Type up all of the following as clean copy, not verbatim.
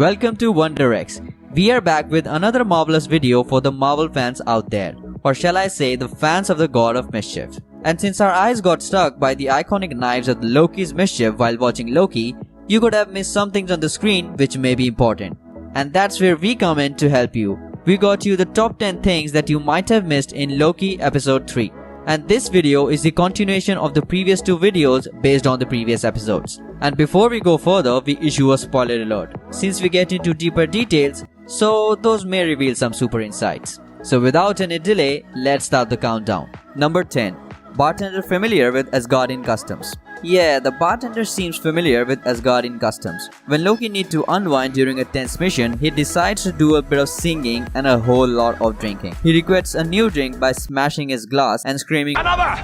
Welcome to WonderX. We are back with another marvelous video for the Marvel fans out there, or shall I say the fans of the God of Mischief. And since our eyes got stuck by the iconic knives of Loki's mischief while watching Loki, you could have missed some things on the screen which may be important. And that's where we come in to help you. We got you the top 10 things that you might have missed in Loki episode 3. And this video is the continuation of the previous two videos based on the previous episodes. And before we go further, we issue a spoiler alert, since we get into deeper details, so those may reveal some super insights. So without any delay, let's start the countdown. Number 10. Bartender familiar with Asgardian customs. Yeah, the bartender seems familiar with Asgardian customs. When Loki needs to unwind during a tense mission, he decides to do a bit of singing and a whole lot of drinking. He requests a new drink by smashing his glass and screaming, "Another!"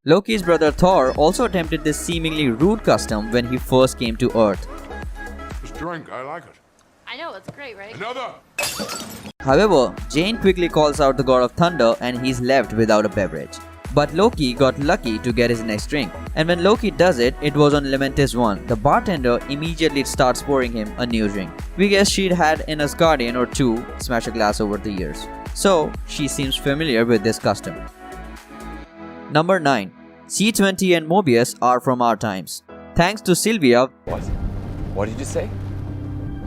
Loki's brother Thor also attempted this seemingly rude custom when he first came to Earth. This drink, I like it. I know, it's great, right? Another! However, Jane quickly calls out the God of Thunder and he's left without a beverage. But Loki got lucky to get his next drink, and when Loki does it, it was on Lamentis 1. The bartender immediately starts pouring him a new drink. We guess she'd had an Asgardian or two smash a glass over the years, so she seems familiar with this custom. Number 9. C20 and Mobius are from our times. Thanks to Sylvia. What did you say?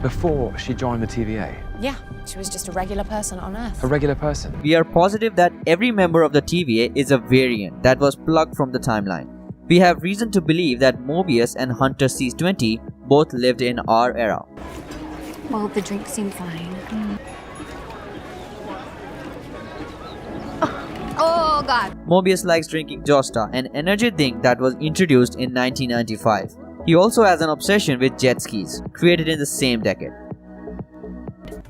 Before she joined the TVA? Yeah, she was just a regular person on Earth. A regular person? We are positive that every member of the TVA is a variant that was plucked from the timeline. We have reason to believe that Mobius and Hunter C20 both lived in our era. Well, the drink seemed fine. Oh God. Mobius likes drinking Josta, an energy drink that was introduced in 1995. He also has an obsession with jet skis, created in the same decade.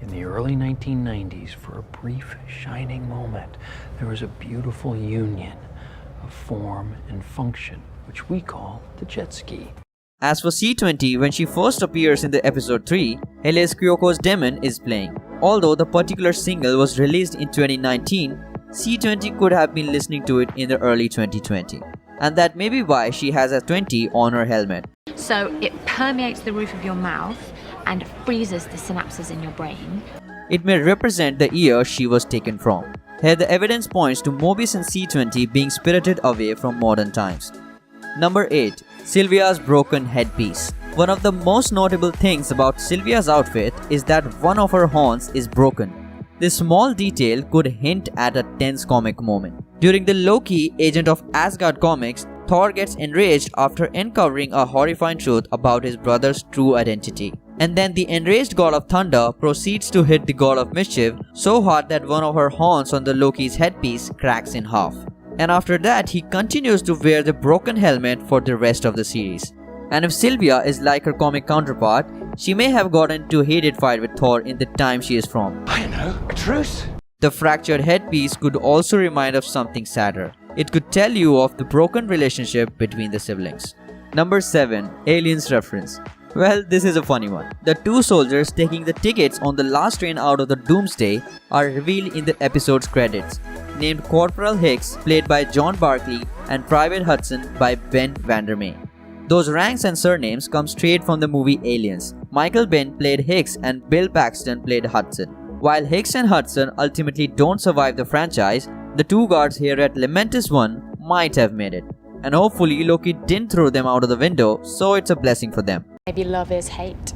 In the early 1990s, for a brief, shining moment, there was a beautiful union of form and function, which we call the jet ski. As for C20, when she first appears in the episode 3, Helios Kyoko's Demon is playing. Although the particular single was released in 2019, C20 could have been listening to it in the early 2020. And that may be why she has a 20 on her helmet. So it permeates the roof of your mouth and freezes the synapses in your brain. It may represent the year she was taken from. Here the evidence points to Mobius and C20 being spirited away from modern times. Number 8. Sylvia's broken headpiece. One of the most notable things about Sylvia's outfit is that one of her horns is broken. This small detail could hint at a tense comic moment. During the Loki Agent of Asgard comics, Thor gets enraged after uncovering a horrifying truth about his brother's true identity. And then the enraged God of Thunder proceeds to hit the God of Mischief so hard that one of her horns on the Loki's headpiece cracks in half. And after that, he continues to wear the broken helmet for the rest of the series. And if Sylvia is like her comic counterpart, she may have gotten into a heated fight with Thor in the time she is from. I know, a truce! The fractured headpiece could also remind of something sadder. It could tell you of the broken relationship between the siblings. Number 7. Aliens reference. Well, this is a funny one. The two soldiers taking the tickets on the last train out of the Doomsday are revealed in the episode's credits, named Corporal Hicks, played by John Barkley, and Private Hudson by Ben Vandermeer. Those ranks and surnames come straight from the movie Aliens. Michael Biehn played Hicks and Bill Paxton played Hudson. While Hicks and Hudson ultimately don't survive the franchise, the two guards here at Lamentis 1 might have made it. And hopefully Loki didn't throw them out of the window, so it's a blessing for them. Maybe love is hate.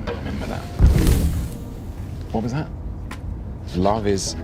Remember that. What was that? Love is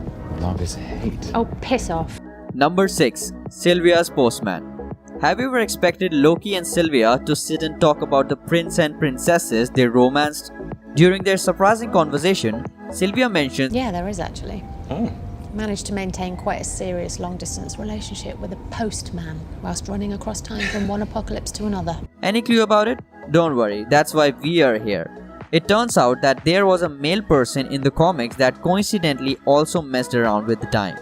hate. Oh, piss off. Number 6. Sylvia's Postman. Have you ever expected Loki and Sylvia to sit and talk about the prince and princesses they romanced? During their surprising conversation, Sylvia mentions, Yeah, there is actually. Oh. Managed to maintain quite a serious long-distance relationship with a postman whilst running across time from one apocalypse to another. Any clue about it? Don't worry, that's why we are here. It turns out that there was a male person in the comics that coincidentally also messed around with the time.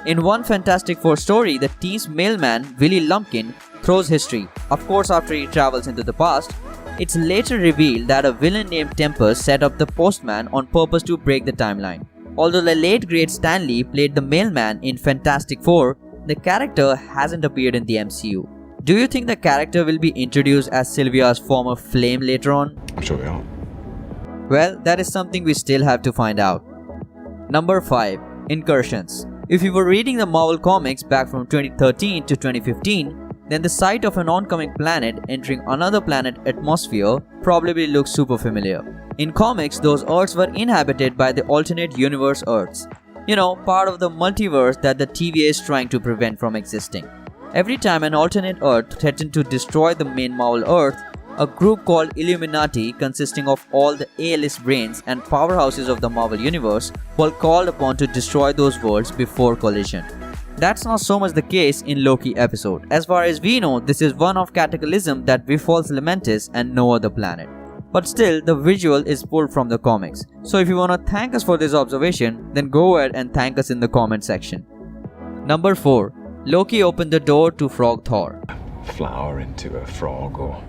In one Fantastic Four story, the team's mailman, Willie Lumpkin, throws history. Of course, after he travels into the past, it's later revealed that a villain named Tempest set up the postman on purpose to break the timeline. Although the late great Stan Lee played the mailman in Fantastic Four, the character hasn't appeared in the MCU. Do you think the character will be introduced as Sylvia's former flame later on? I'm sure they are. Well, that is something we still have to find out. Number 5. Incursions. If you were reading the Marvel comics back from 2013 to 2015, then the sight of an oncoming planet entering another planet's atmosphere probably looks super familiar. In comics, those Earths were inhabited by the alternate universe Earths. You know, part of the multiverse that the TVA is trying to prevent from existing. Every time an alternate Earth threatened to destroy the main Marvel Earth, a group called Illuminati, consisting of all the A-list brains and powerhouses of the Marvel Universe, were called upon to destroy those worlds before collision. That's not so much the case in Loki episode. As far as we know, this is one of Cataclysm that befalls Lamentis and no other planet. But still, the visual is pulled from the comics. So if you wanna thank us for this observation, then go ahead and thank us in the comment section. Number 4. Loki opened the door to Frog Thor. Flower into a frog or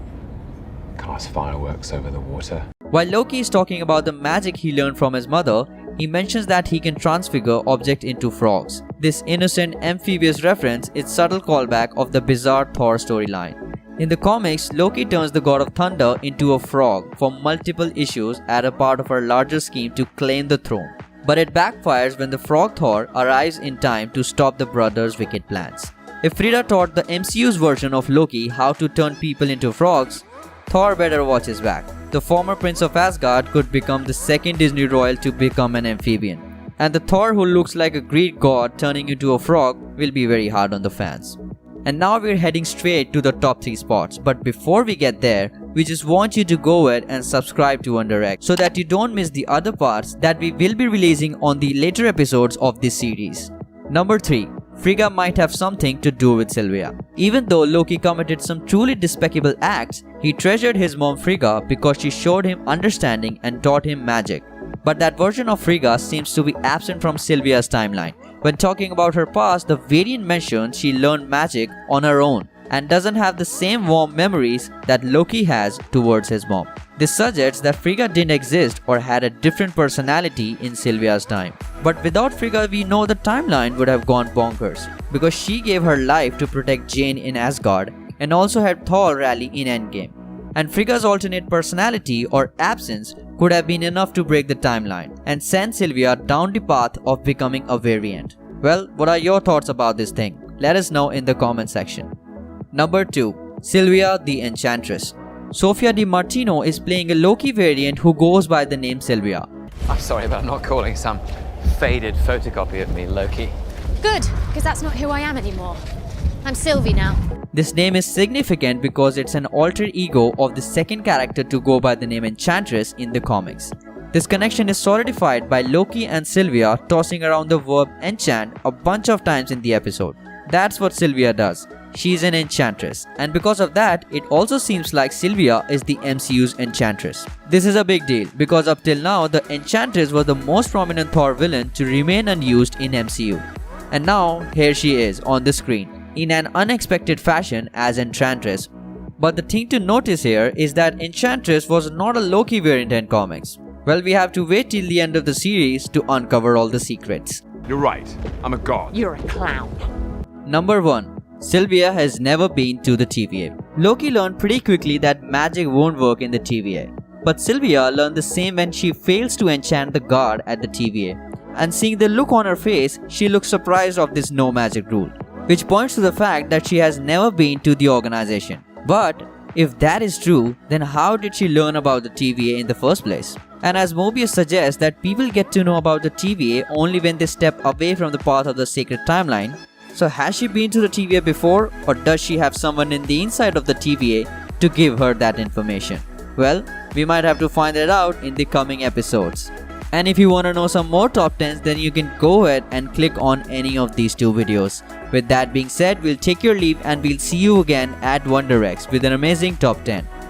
cast fireworks over the water. While Loki is talking about the magic he learned from his mother, he mentions that he can transfigure objects into frogs. This innocent amphibious reference is subtle callback of the bizarre Thor storyline. In the comics, Loki turns the god of thunder into a frog for multiple issues as a part of her larger scheme to claim the throne. But it backfires when the frog Thor arrives in time to stop the brothers' wicked plans. If Frida taught the MCU's version of Loki how to turn people into frogs, Thor better watch his back. The former Prince of Asgard could become the second Disney royal to become an amphibian. And the Thor who looks like a Greek god turning into a frog will be very hard on the fans. And now we're heading straight to the top 3 spots, but before we get there, we just want you to go ahead and subscribe to Underx so that you don't miss the other parts that we will be releasing on the later episodes of this series. Number 3. Frigga might have something to do with Sylvia. Even though Loki committed some truly despicable acts, he treasured his mom Frigga because she showed him understanding and taught him magic. But that version of Frigga seems to be absent from Sylvia's timeline. When talking about her past, the Variant mentions she learned magic on her own and doesn't have the same warm memories that Loki has towards his mom. This suggests that Frigga didn't exist or had a different personality in Sylvia's time. But without Frigga, we know the timeline would have gone bonkers because she gave her life to protect Jane in Asgard and also had Thor rally in Endgame. And Frigga's alternate personality or absence could have been enough to break the timeline and send Sylvia down the path of becoming a variant. Well, what are your thoughts about this thing? Let us know in the comment section. Number 2. Sylvia the Enchantress. Sofia Di Martino is playing a Loki variant who goes by the name Sylvia. I'm sorry about not calling some faded photocopy of me Loki. Good, because that's not who I am anymore. I'm Sylvie now. This name is significant because it's an alter ego of the second character to go by the name Enchantress in the comics. This connection is solidified by Loki and Sylvia tossing around the verb enchant a bunch of times in the episode. That's what Sylvia does. She's an enchantress, and because of that, it also seems like Sylvia is the MCU's enchantress. This is a big deal because up till now, the Enchantress was the most prominent Thor villain to remain unused in MCU. And now, here she is on the screen, in an unexpected fashion as Enchantress. But the thing to notice here is that Enchantress was not a Loki variant in comics. Well, we have to wait till the end of the series to uncover all the secrets. You're right. I'm a god. You're a clown. Number 1. Sylvia has never been to the TVA. Loki learned pretty quickly that magic won't work in the TVA. But Sylvia learned the same when she fails to enchant the guard at the TVA. And seeing the look on her face, she looks surprised of this no magic rule, which points to the fact that she has never been to the organization. But if that is true, then how did she learn about the TVA in the first place? And as Mobius suggests that people get to know about the TVA only when they step away from the path of the sacred timeline, so has she been to the TVA before, or does she have someone in the inside of the TVA to give her that information? Well, we might have to find it out in the coming episodes. And if you want to know some more top 10s, then you can go ahead and click on any of these 2 videos. With that being said, we'll take your leave and we'll see you again at WonderX with an amazing top 10.